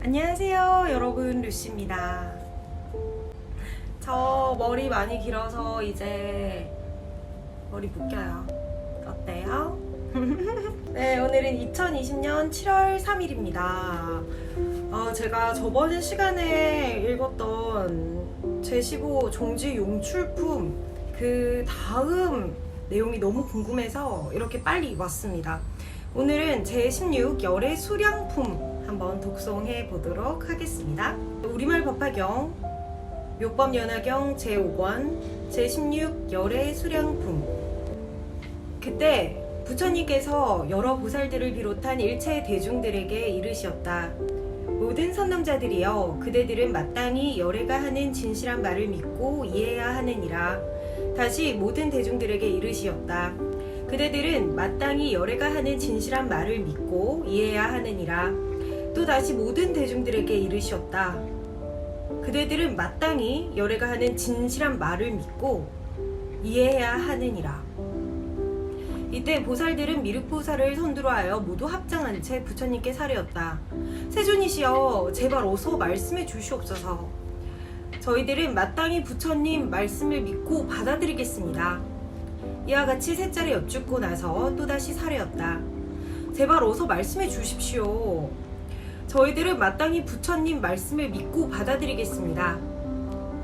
안녕하세요 여러분, 루시입니다. 저 머리 많이 길어서 이제 머리 묶여요. 어때요? 네, 오늘은 2020년 7월 3일입니다. 제가 저번 시간에 읽었던 제15 종지 용출품 그 다음 내용이 너무 궁금해서 이렇게 빨리 왔습니다. 오늘은 제16 열애 수량품 한번 독송해 보도록 하겠습니다. 우리말 법화경 묘법연화경 제5권 제16 열애 수량품. 그때 부처님께서 여러 보살들을 비롯한 일체 대중들에게 이르시었다. 모든 선남자들이여, 그대들은 마땅히 열애가 하는 진실한 말을 믿고 이해해야 하느니라. 다시 모든 대중들에게 이르시었다. 그대들은 마땅히 열애가 하는 진실한 말을 믿고 이해해야 하느니라. 또 다시 모든 대중들에게 이르시었다. 그대들은 마땅히 열애가 하는 진실한 말을 믿고 이해해야 하느니라. 이때 보살들은 미륵보살을 선두로 하여 모두 합장한 채 부처님께 사례었다. 세존이시여, 제발 어서 말씀해 주시옵소서. 저희들은 마땅히 부처님 말씀을 믿고 받아들이겠습니다. 이와 같이 세 차례 여쭙고 나서 또다시 사례었다. 제발 어서 말씀해 주십시오. 저희들은 마땅히 부처님 말씀을 믿고 받아들이겠습니다.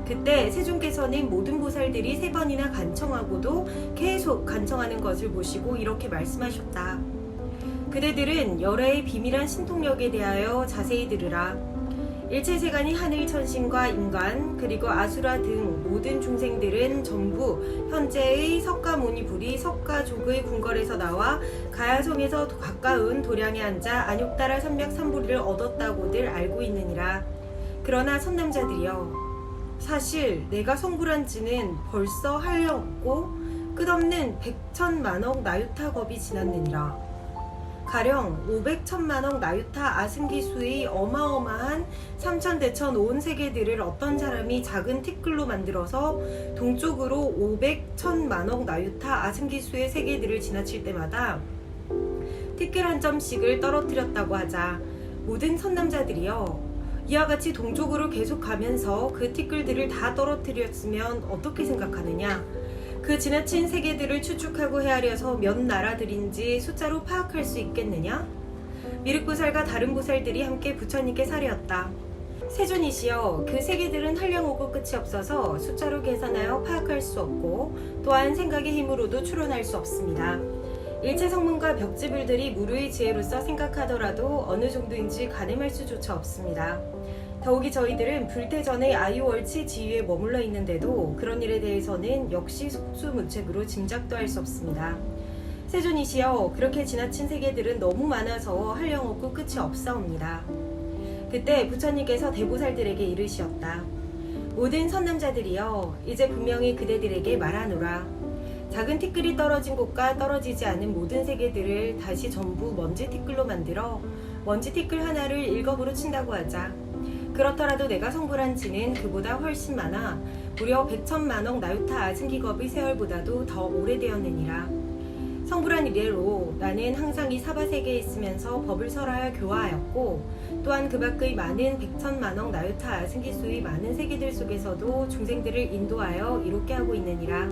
그때 세존께서는 모든 보살들이 3번이나 간청하고도 계속 간청하는 것을 보시고 이렇게 말씀하셨다. 그대들은 열애의 비밀한 신통력에 대하여 자세히 들으라. 일체세간이 하늘 천신과 인간 그리고 아수라 등 모든 중생들은 전부 현재의 석가모니불이 석가족의 궁궐에서 나와 가야성에서 가까운 도량에 앉아 안욕다라 삼략삼보리를 얻었다고들 알고 있느니라. 그러나 선남자들이여, 사실 내가 성불한 지는 벌써 한량없고 끝없는 100천만억 나유타겁이 지났느니라. 가령 500천만억 나유타 아승기수의 어마어마한 삼천대천 온 세계들을 어떤 사람이 작은 티끌로 만들어서 동쪽으로 500천만억 나유타 아승기수의 세계들을 지나칠 때마다 티끌 한 점씩을 떨어뜨렸다고 하자, 모든 선남자들이여, 이와 같이 동쪽으로 계속 가면서 그 티끌들을 다 떨어뜨렸으면 어떻게 생각하느냐? 그 지나친 세계들을 추측하고 헤아려서 몇 나라들인지 숫자로 파악할 수 있겠느냐? 미륵보살과 다른 보살들이 함께 부처님께 사례었다. 세존이시여, 그 세계들은 한량오고 끝이 없어서 숫자로 계산하여 파악할 수 없고 또한 생각의 힘으로도 추론할 수 없습니다. 일체 성문과 벽지불들이 무르의 지혜로서 생각하더라도 어느 정도인지 가늠할 수조차 없습니다. 더욱이 저희들은 불태전의 아유월치 지위에 머물러 있는데도 그런 일에 대해서는 역시 속수무책으로 짐작도 할 수 없습니다. 세존이시여, 그렇게 지나친 세계들은 너무 많아서 한량없고 끝이 없사옵니다. 그때 부처님께서 대보살들에게 이르시었다. 모든 선남자들이여, 이제 분명히 그대들에게 말하노라. 작은 티끌이 떨어진 곳과 떨어지지 않은 모든 세계들을 다시 전부 먼지 티끌로 만들어 먼지 티끌 하나를 1겁으로 친다고 하자. 그렇더라도 내가 성불한 지는 그보다 훨씬 많아 무려 100천만억 나유타 아승기겁의 세월보다도 더 오래되었느니라. 성불한 이래로 나는 항상 이 사바세계에 있으면서 법을 설하여 교화하였고 또한 그 밖의 많은 100천만억 나유타 아승기수의 많은 세계들 속에서도 중생들을 인도하여 이롭게 하고 있느니라.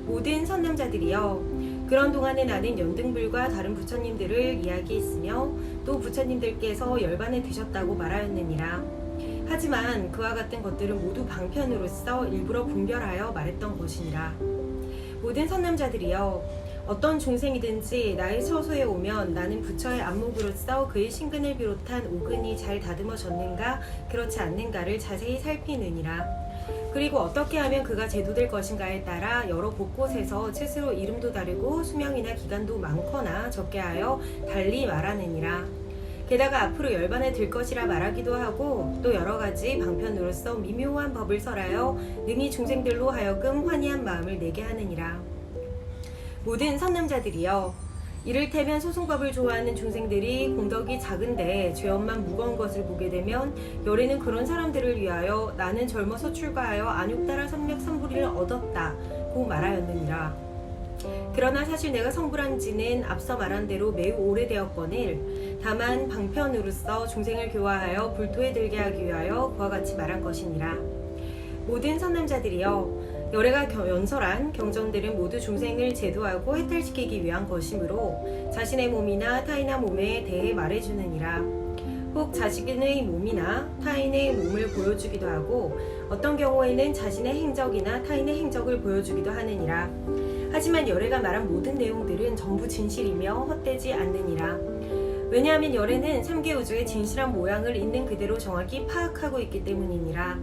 모든 선남자들이여, 그런 동안에 나는 연등불과 다른 부처님들을 이야기했으며 또 부처님들께서 열반에 드셨다고 말하였느니라. 하지만 그와 같은 것들은 모두 방편으로서 일부러 분별하여 말했던 것이니라. 모든 선남자들이여, 어떤 중생이든지 나의 처소에 오면 나는 부처의 안목으로서 그의 신근을 비롯한 오근이 잘 다듬어졌는가 그렇지 않는가를 자세히 살피느니라. 그리고 어떻게 하면 그가 제도될 것인가에 따라 여러 곳곳에서 스스로 이름도 다르고 수명이나 기간도 많거나 적게 하여 달리 말하느니라. 게다가 앞으로 열반에 들 것이라 말하기도 하고 또 여러 가지 방편으로서 미묘한 법을 설하여 능히 중생들로 하여금 환희한 마음을 내게 하느니라. 모든 선남자들이여, 이를테면 소승법을 좋아하는 중생들이 공덕이 작은데 죄업만 무거운 것을 보게 되면 열애는 그런 사람들을 위하여 나는 젊어서 출가하여 안욕다라 삼맥삼보리를 얻었다고 말하였느니라. 그러나 사실 내가 성불한 지는 앞서 말한 대로 매우 오래되었거늘 다만 방편으로서 중생을 교화하여 불토에 들게 하기 위하여 그와 같이 말한 것이니라. 모든 선남자들이여 열애가 연설한 경전들은 모두 중생을 제도하고 해탈시키기 위한 것이므로 자신의 몸이나 타인의 몸에 대해 말해주느니라. 혹 자신의 몸이나 타인의 몸을 보여주기도 하고 어떤 경우에는 자신의 행적이나 타인의 행적을 보여주기도 하느니라. 하지만 열애가 말한 모든 내용들은 전부 진실이며 헛되지 않느니라. 왜냐하면 열애는 3계 우주의 진실한 모양을 있는 그대로 정확히 파악하고 있기 때문이니라.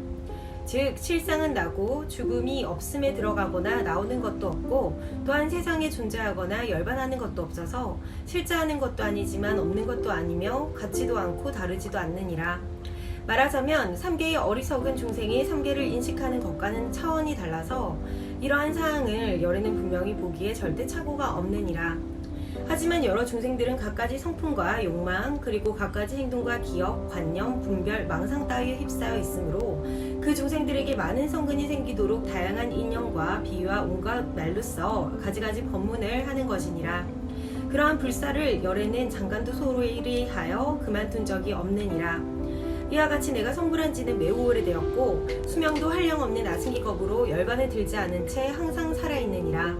즉 실상은 나고 죽음이 없음에 들어가거나 나오는 것도 없고 또한 세상에 존재하거나 열반하는 것도 없어서 실제하는 것도 아니지만 없는 것도 아니며 같지도 않고 다르지도 않느니라. 말하자면 3계의 어리석은 중생이 3계를 인식하는 것과는 차원이 달라서 이러한 사항을 열애는 분명히 보기에 절대 착오가 없느니라. 하지만 여러 중생들은 갖가지 성품과 욕망 그리고 갖가지 행동과 기억, 관념, 분별, 망상 따위에 휩싸여 있으므로 그 중생들에게 많은 성근이 생기도록 다양한 인형과 비유와 온갖 말로 써 가지가지 법문을 하는 것이니라. 그러한 불사를 열애는 장관도 소홀히 하여 그만둔 적이 없느니라. 이와 같이 내가 성불한 지는 매우 오래되었고 수명도 한량없는 아승기겁으로 열반에 들지 않은 채 항상 살아있느니라.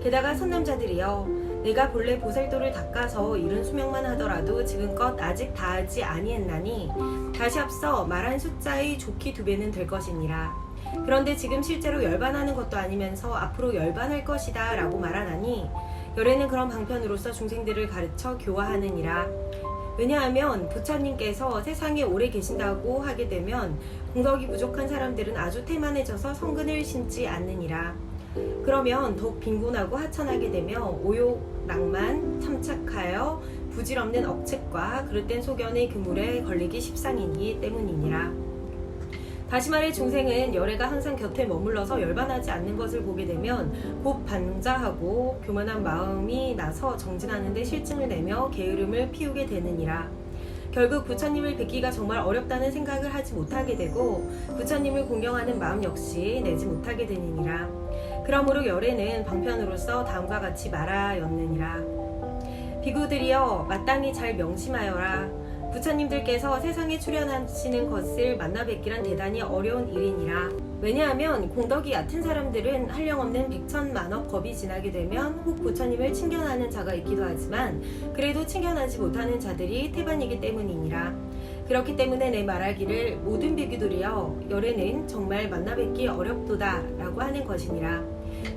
게다가 선남자들이여 내가 본래 보살도를 닦아서 이룬 수명만 하더라도 지금껏 아직 다하지 아니했나니 다시 앞서 말한 숫자의 좋기 2배는 될 것이니라. 그런데 지금 실제로 열반하는 것도 아니면서 앞으로 열반할 것이다 라고 말하나니 열애는 그런 방편으로서 중생들을 가르쳐 교화하느니라. 왜냐하면 부처님께서 세상에 오래 계신다고 하게 되면 공덕이 부족한 사람들은 아주 태만해져서 성근을 신지 않느니라. 그러면 더욱 빈곤하고 하천하게 되며 오욕, 낭만, 참착하여 부질없는 억측과 그릇된 소견의 그물에 걸리기 십상이기 때문이니라. 다시 말해 중생은 열애가 항상 곁에 머물러서 열반하지 않는 것을 보게 되면 곧 반자하고 교만한 마음이 나서 정진하는 데 실증을 내며 게으름을 피우게 되느니라. 결국 부처님을 뵙기가 정말 어렵다는 생각을 하지 못하게 되고 부처님을 공경하는 마음 역시 내지 못하게 되느니라. 그러므로 열애는 방편으로서 다음과 같이 말하였느니라. 비구들이여 마땅히 잘 명심하여라. 부처님들께서 세상에 출현하시는 것을 만나 뵙기란 대단히 어려운 일이니라. 왜냐하면 공덕이 얕은 사람들은 한량없는 백천만억 겁이 지나게 되면 혹 부처님을 칭견하는 자가 있기도 하지만 그래도 칭견하지 못하는 자들이 태반이기 때문이니라. 그렇기 때문에 내 말하기를 모든 비구들이여 열애는 정말 만나 뵙기 어렵도다 라고 하는 것이니라.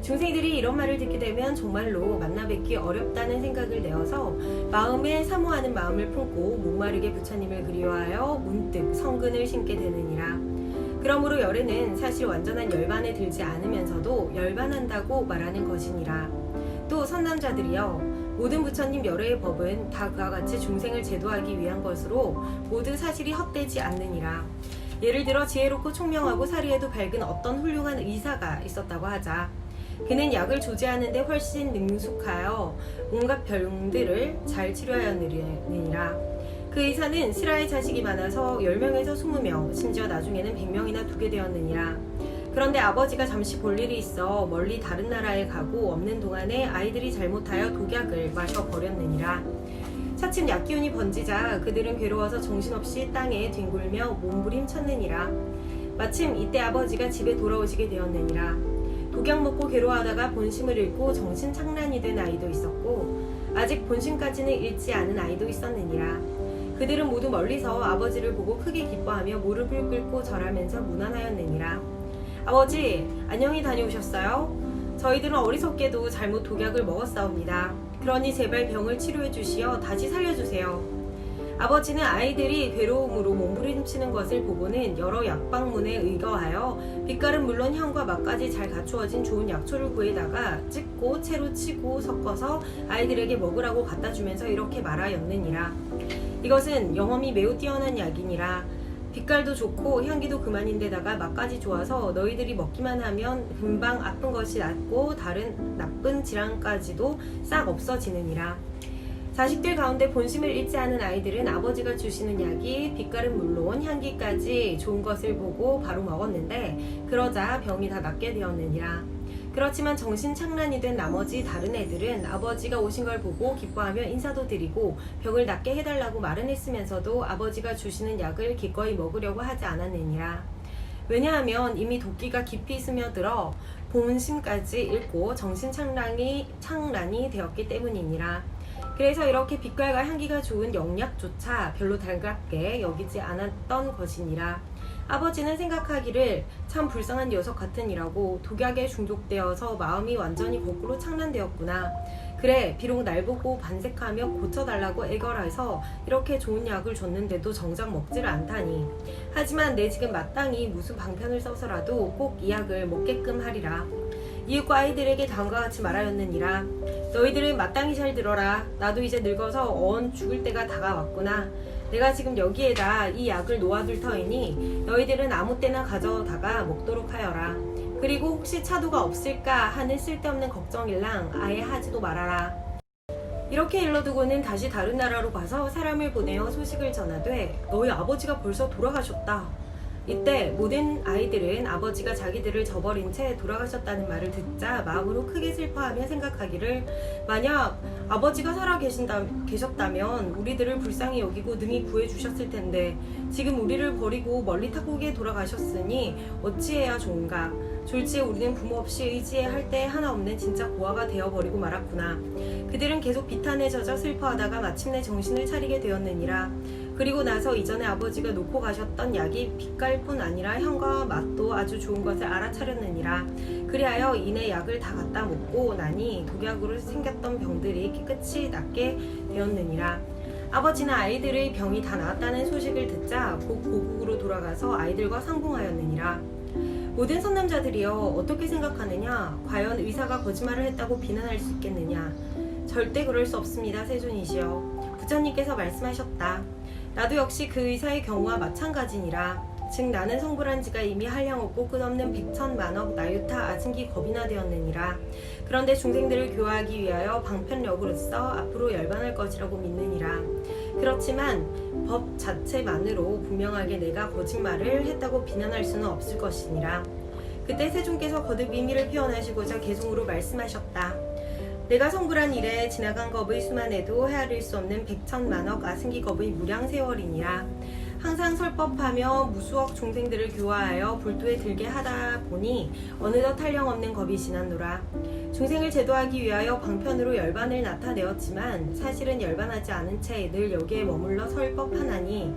중생들이 이런 말을 듣게 되면 정말로 만나 뵙기 어렵다는 생각을 내어서 마음에 사모하는 마음을 품고 목마르게 부처님을 그리워하여 문득 성근을 신게 되느니라. 그러므로 열애는 사실 완전한 열반에 들지 않으면서도 열반한다고 말하는 것이니라. 또 선남자들이여 모든 부처님 열애의 법은 다 그와 같이 중생을 제도하기 위한 것으로 모두 사실이 헛되지 않느니라. 예를 들어 지혜롭고 총명하고 사리에도 밝은 어떤 훌륭한 의사가 있었다고 하자. 그는 약을 조제하는 데 훨씬 능숙하여 온갖 병들을 잘 치료하였느니라. 그 의사는 실화의 자식이 많아서 10명에서 20명, 심지어 나중에는 100명이나 두게 되었느니라. 그런데 아버지가 잠시 볼 일이 있어 멀리 다른 나라에 가고 없는 동안에 아이들이 잘못하여 독약을 마셔버렸느니라. 차츰 약기운이 번지자 그들은 괴로워서 정신없이 땅에 뒹굴며 몸부림쳤느니라. 마침 이때 아버지가 집에 돌아오시게 되었느니라. 독약 먹고 괴로워하다가 본심을 잃고 정신 착란이 된 아이도 있었고 아직 본심까지는 잃지 않은 아이도 있었느니라. 그들은 모두 멀리서 아버지를 보고 크게 기뻐하며 무릎을 꿇고 절하면서 문안하였느니라. 아버지, 안녕히 다녀오셨어요? 저희들은 어리석게도 잘못 독약을 먹었사옵니다. 그러니 제발 병을 치료해 주시어 다시 살려주세요. 아버지는 아이들이 괴로움으로 몸부림치는 것을 보고는 여러 약방문에 의거하여 빛깔은 물론 향과 맛까지 잘 갖추어진 좋은 약초를 구해다가 찢고 채로 치고 섞어서 아이들에게 먹으라고 갖다 주면서 이렇게 말하였느니라. 이것은 영험이 매우 뛰어난 약이니라. 빛깔도 좋고 향기도 그만인데다가 맛까지 좋아서 너희들이 먹기만 하면 금방 아픈 것이 낫고 다른 나쁜 질환까지도 싹 없어지느니라. 자식들 가운데 본심을 잃지 않은 아이들은 아버지가 주시는 약이 빛깔은 물론 향기까지 좋은 것을 보고 바로 먹었는데 그러자 병이 다 낫게 되었느니라. 그렇지만 정신착란이 된 나머지 다른 애들은 아버지가 오신 걸 보고 기뻐하며 인사도 드리고 병을 낫게 해달라고 말은 했으면서도 아버지가 주시는 약을 기꺼이 먹으려고 하지 않았느니라. 왜냐하면 이미 도끼가 깊이 스며들어 본심까지 잃고 정신착란이 되었기 때문이니라. 그래서 이렇게 빛깔과 향기가 좋은 영약조차 별로 달갑게 여기지 않았던 것이니라. 아버지는 생각하기를 참 불쌍한 녀석 같으니라고. 독약에 중독되어서 마음이 완전히 거꾸로 착란되었구나. 그래, 비록 날 보고 반색하며 고쳐달라고 애걸해서 이렇게 좋은 약을 줬는데도 정작 먹지를 않다니. 하지만 내 지금 마땅히 무슨 방편을 써서라도 꼭 이 약을 먹게끔 하리라. 이웃과 아이들에게 다음과 같이 말하였느니라. 너희들은 마땅히 잘 들어라. 나도 이제 늙어서 죽을 때가 다가왔구나. 내가 지금 여기에다 이 약을 놓아둘 터이니 너희들은 아무 때나 가져다가 먹도록 하여라. 그리고 혹시 차도가 없을까 하는 쓸데없는 걱정일랑 아예 하지도 말아라. 이렇게 일러두고는 다시 다른 나라로 가서 사람을 보내어 소식을 전하되 너희 아버지가 벌써 돌아가셨다. 이때 모든 아이들은 아버지가 자기들을 저버린 채 돌아가셨다는 말을 듣자 마음으로 크게 슬퍼하며 생각하기를 만약 아버지가 살아 계셨다면 우리들을 불쌍히 여기고 능히 구해주셨을 텐데 지금 우리를 버리고 멀리 타국에 돌아가셨으니 어찌해야 좋은가. 졸지에 우리는 부모 없이 의지해야 할 때 하나 없는 진짜 고아가 되어버리고 말았구나. 그들은 계속 비탄에 젖어 슬퍼하다가 마침내 정신을 차리게 되었느니라. 그리고 나서 이전에 아버지가 놓고 가셨던 약이 빛깔 뿐 아니라 향과 맛도 아주 좋은 것을 알아차렸느니라. 그리하여 이내 약을 다 갖다 먹고 나니 독약으로 생겼던 병들이 깨끗이 낫게 되었느니라. 아버지는 아이들의 병이 다 나았다는 소식을 듣자 곧 고국으로 돌아가서 아이들과 상봉하였느니라. 모든 선남자들이여 어떻게 생각하느냐? 과연 의사가 거짓말을 했다고 비난할 수 있겠느냐? 절대 그럴 수 없습니다, 세존이시여. 부처님께서 말씀하셨다. 나도 역시 그 의사의 경우와 마찬가지니라. 즉 나는 성불한 지가 이미 한량없고 끝없는 백천만억 나유타 아승기 겁이나 되었느니라. 그런데 중생들을 교화하기 위하여 방편력으로서 앞으로 열반할 것이라고 믿느니라. 그렇지만 법 자체만으로 분명하게 내가 거짓말을 했다고 비난할 수는 없을 것이니라. 그때 세존께서 거듭 의미를 표현하시고자 개송으로 말씀하셨다. 내가 성불한 이래 지나간 겁의 수만해도 헤아릴 수 없는 백천만억 아승기 겁의 무량 세월이니라. 항상 설법하며 무수억 종생들을 교화하여 불도에 들게 하다 보니 어느덧 한량없는 겁이 지났노라. 중생을 제도하기 위하여 방편으로 열반을 나타내었지만 사실은 열반하지 않은 채 늘 여기에 머물러 설법하나니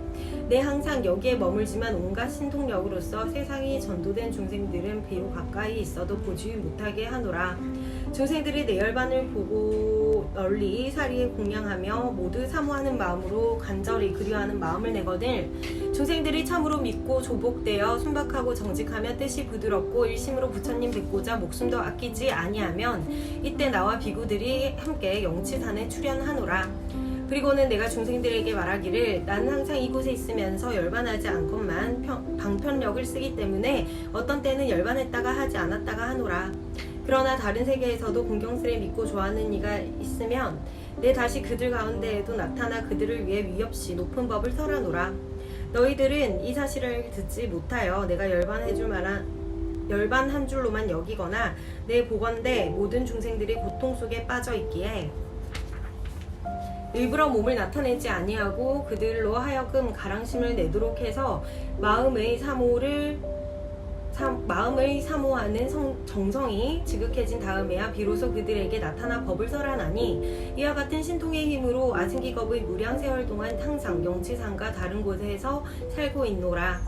내 항상 여기에 머물지만 온갖 신통력으로서 세상이 전도된 중생들은 비록 가까이 있어도 보지 못하게 하노라. 중생들이 내 열반을 보고 널리 사리에 공양하며 모두 사모하는 마음으로 간절히 그리워하는 마음을 내거늘 중생들이 참으로 믿고 조복되어 순박하고 정직하며 뜻이 부드럽고 일심으로 부처님 뵙고자 목숨도 아끼지 아니하면 이때 나와 비구들이 함께 영치산에 출연하노라. 그리고는 내가 중생들에게 말하기를 나는 항상 이곳에 있으면서 열반하지 않건만 방편력을 쓰기 때문에 어떤 때는 열반했다가 하지 않았다가 하노라. 그러나 다른 세계에서도 공경스레 믿고 좋아하는 이가 있으면 내 다시 그들 가운데에도 나타나 그들을 위해 위 없이 높은 법을 설하노라. 너희들은 이 사실을 듣지 못하여 내가 열반한 줄로만 여기거나 내 보건대 모든 중생들이 고통 속에 빠져 있기에 일부러 몸을 나타내지 아니하고 그들로 하여금 가랑심을 내도록 해서 마음의 사모하는 정성이 지극해진 다음에야 비로소 그들에게 나타나 법을 설하나니 이와 같은 신통의 힘으로 아승기겁의 무량 세월 동안 항상 영치산과 다른 곳에서 살고 있노라.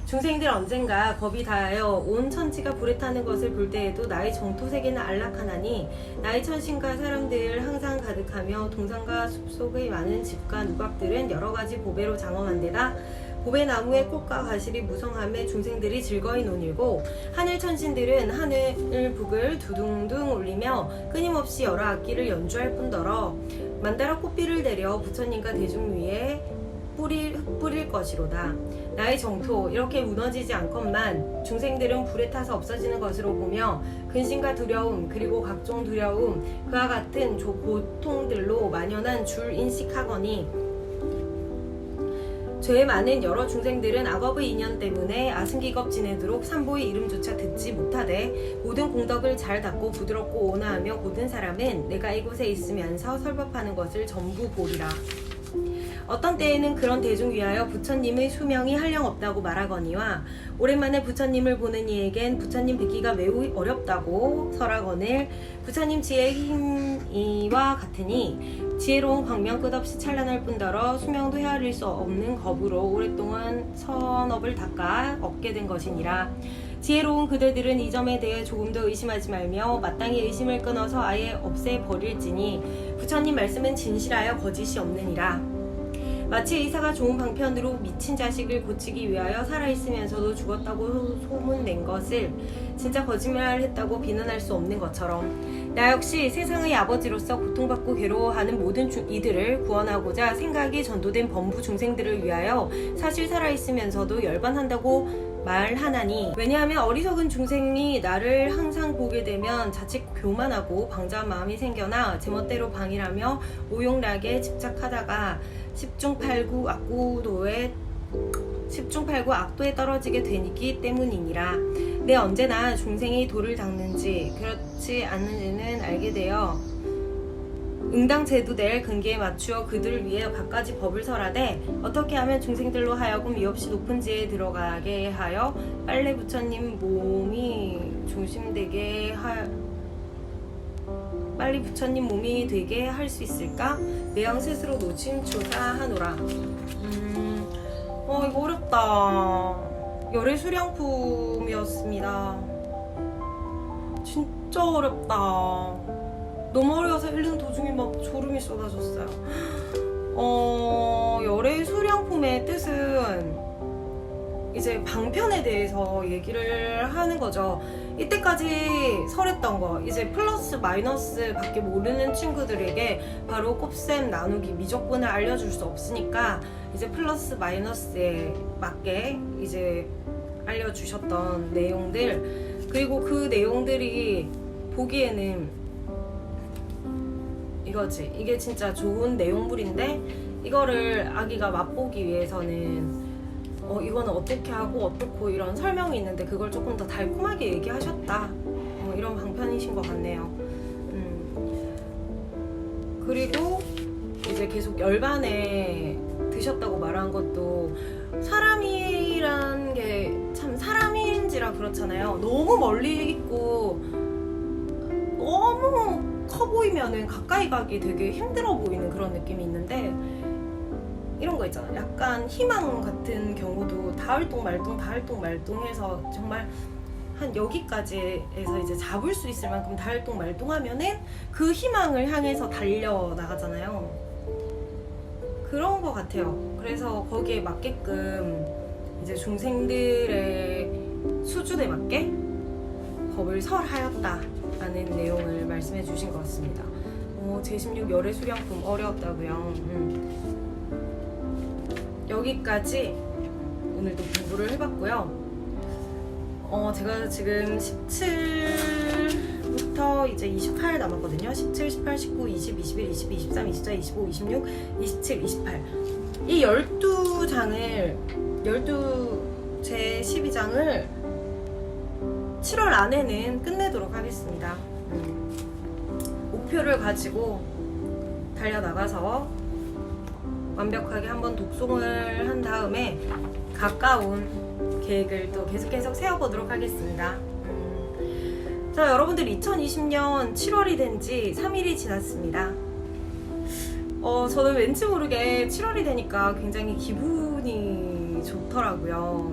중생들 언젠가 겁이 다하여 온 천지가 불에 타는 것을 볼 때에도 나의 정토세계는 안락하나니 나의 천신과 사람들 항상 가득하며 동산과 숲속의 많은 집과 누각들은 여러가지 보배로 장엄한데다 보배 나무의 꽃과 가실이 무성함에 중생들이 즐거이 논일고 하늘 천신들은 하늘 북을 두둥둥 울리며 끊임없이 여러 악기를 연주할 뿐더러 만다라 꽃비를 내려 부처님과 대중 위에 뿌릴 것이로다. 나의 정토 이렇게 무너지지 않건만 중생들은 불에 타서 없어지는 것으로 보며 근심과 두려움 그리고 각종 두려움 그와 같은 고통들로 만연한 줄 인식하거니 죄 많은 여러 중생들은 악업의 인연 때문에 아승기겁 지내도록 삼보의 이름조차 듣지 못하되 모든 공덕을 잘 닦고 부드럽고 온화하며 고든 사람은 내가 이곳에 있으면서 설법하는 것을 전부 보리라. 어떤 때에는 그런 대중 위하여 부처님의 수명이 한량없다고 말하거니와 오랜만에 부처님을 보는 이에겐 부처님 뵙기가 매우 어렵다고 설하거늘 부처님 지혜의 힘이와 같으니 지혜로운 광명 끝없이 찬란할 뿐더러 수명도 헤아릴 수 없는 겁으로 오랫동안 선업을 닦아 얻게 된 것이니라. 지혜로운 그대들은 이 점에 대해 조금도 의심하지 말며 마땅히 의심을 끊어서 아예 없애버릴지니 부처님 말씀은 진실하여 거짓이 없느니라. 마치 의사가 좋은 방편으로 미친 자식을 고치기 위하여 살아있으면서도 죽었다고 소문낸 것을 진짜 거짓말했다고 비난할 수 없는 것처럼 나 역시 세상의 아버지로서 고통받고 괴로워하는 모든 이들을 구원하고자 생각이 전도된 범부 중생들을 위하여 사실 살아있으면서도 열반한다고 말하나니 왜냐하면 어리석은 중생이 나를 항상 보게 되면 자칫 교만하고 방자한 마음이 생겨나 제멋대로 방일하며 오용락에 집착하다가 10중 8구 악도에 떨어지게 되기 때문이니라. 내 언제나 중생이 도를 닦는지 그렇지 않는지는 알게 되어 응당 제도될 근기에 맞추어 그들을 위해 갖가지 법을 설하되 어떻게 하면 중생들로 하여금 이없이 높은 지혜에 들어가게 하여 빨래 부처님 몸이 조심되게 빨리 부처님 몸이 되게 할 수 있을까? 내영 스스로 노심초사하노라. 이거 어렵다. 열애 수량품이었습니다. 진짜 어렵다. 너무 어려워서 읽는 도중에 막 졸음이 쏟아졌어요. 열애 수량품의 뜻은 이제 방편에 대해서 얘기를 하는 거죠. 이때까지 설했던 거 이제 플러스 마이너스 밖에 모르는 친구들에게 바로 곱셈 나누기 미적분을 알려줄 수 없으니까 이제 플러스 마이너스에 맞게 이제 알려주셨던 내용들, 그리고 그 내용들이 보기에는 이거지, 이게 진짜 좋은 내용물인데 이거를 아기가 맛보기 위해서는 이거는 어떻게 하고 어떻고 이런 설명이 있는데 그걸 조금 더 달콤하게 얘기하셨다, 이런 방편이신 것 같네요. 그리고 이제 계속 열반에 드셨다고 말한 것도 사람이란 게 참 사람인지라 그렇잖아요. 너무 멀리 있고 너무 커 보이면은 가까이 가기 되게 힘들어 보이는 그런 느낌이 있는데 이런 거 있잖아. 약간 희망 같은 경우도 다을동 말동 해서 정말 한 여기까지에서 이제 잡을 수 있을 만큼 다을동 말동 하면은 그 희망을 향해서 달려 나가잖아요. 그런 거 같아요. 그래서 거기에 맞게끔 이제 중생들의 수준에 맞게 법을 설하였다라는 내용을 말씀해 주신 것 같습니다. 제16 열애 수량품 어려웠다고요. 여기까지 오늘도 공부를 해봤고요. 제가 지금 17부터 이제 28 남았거든요. 17, 18, 19, 20, 21, 22, 23, 24, 25, 26, 27, 28 이 12장을 제 12장을 7월 안에는 끝내도록 하겠습니다. 목표를 가지고 달려나가서 완벽하게 한번 독송을 한 다음에 가까운 계획을 또 계속 세워보도록 하겠습니다. 자, 여러분들 2020년 7월이 된 지 3일이 지났습니다. 저는 왠지 모르게 7월이 되니까 굉장히 기분이 좋더라고요.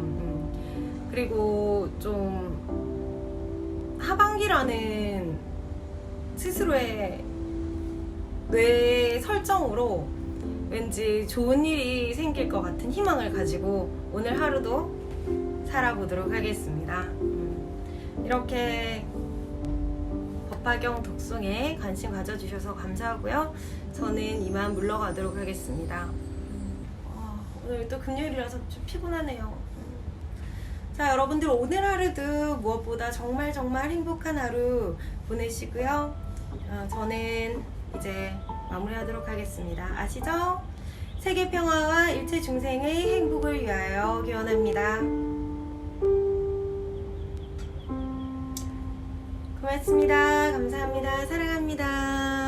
그리고 좀 하반기라는 스스로의 뇌 설정으로 왠지 좋은 일이 생길 것 같은 희망을 가지고 오늘 하루도 살아보도록 하겠습니다. 이렇게 법화경 독송에 관심 가져주셔서 감사하고요. 저는 이만 물러가도록 하겠습니다. 오늘 또 금요일이라서 좀 피곤하네요. 자, 여러분들 오늘 하루도 무엇보다 정말 행복한 하루 보내시고요. 저는 이제 마무리하도록 하겠습니다. 아시죠? 세계 평화와 일체 중생의 행복을 위하여 기원합니다. 고맙습니다. 감사합니다. 사랑합니다.